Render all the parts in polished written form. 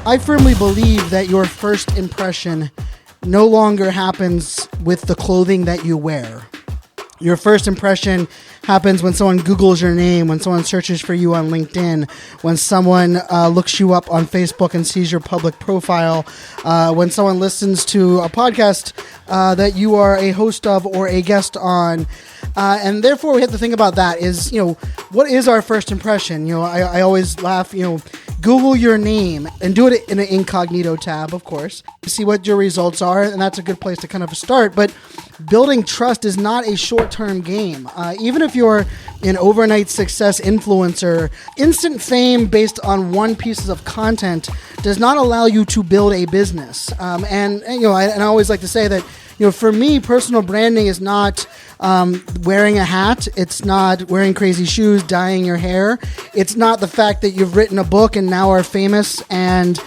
I firmly believe that your first impression no longer happens with the clothing that you wear. Your first impression happens when someone Googles your name, when someone searches for you on LinkedIn, when someone looks you up on Facebook and sees your public profile, when someone listens to a podcast that you are a host of or a guest on. And therefore, we have to think about that is, what is our first impression? I always laugh, Google your name and do it in an incognito tab, of course. See what your results are, and that's a good place to kind of start. But building trust is not a short-term game. Even if you're an overnight success influencer, instant fame based on one piece of content does not allow you to build a business. And I always like to say that, for me, personal branding is not wearing a hat. It's not wearing crazy shoes, dyeing your hair. It's not the fact that you've written a book and now are famous and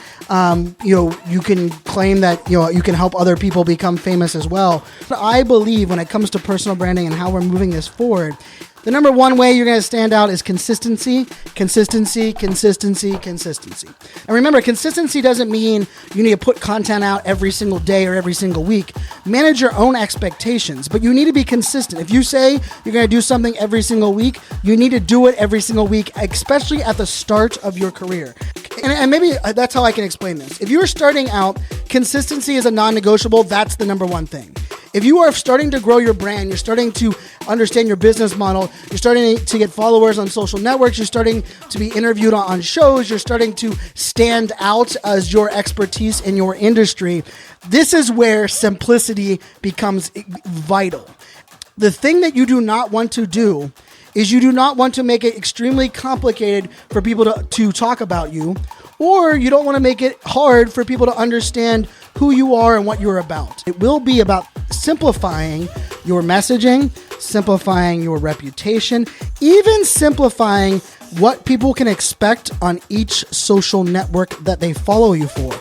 you can claim that you can help other people become famous as well. But I believe when it comes to personal branding and how we're moving this forward, the number one way you're going to stand out is consistency. And remember, consistency doesn't mean you need to put content out every single day or every single week. Manage your own expectations, but you need to be consistent. If you say you're going to do something every single week, you need to do it every single week, especially at the start of your career. And maybe that's how I can explain this. If you're starting out, consistency is a non-negotiable. That's the number one thing. If you are starting to grow your brand, you're starting to understand your business model, you're starting to get followers on social networks, you're starting to be interviewed on shows, you're starting to stand out as your expertise in your industry, this is where simplicity becomes vital. The thing that you do not want to do is you do not want to make it extremely complicated for people to talk about you, or you don't want to make it hard for people to understand who you are and what you're about. It will be about simplifying your messaging, simplifying your reputation, even simplifying what people can expect on each social network that they follow you for.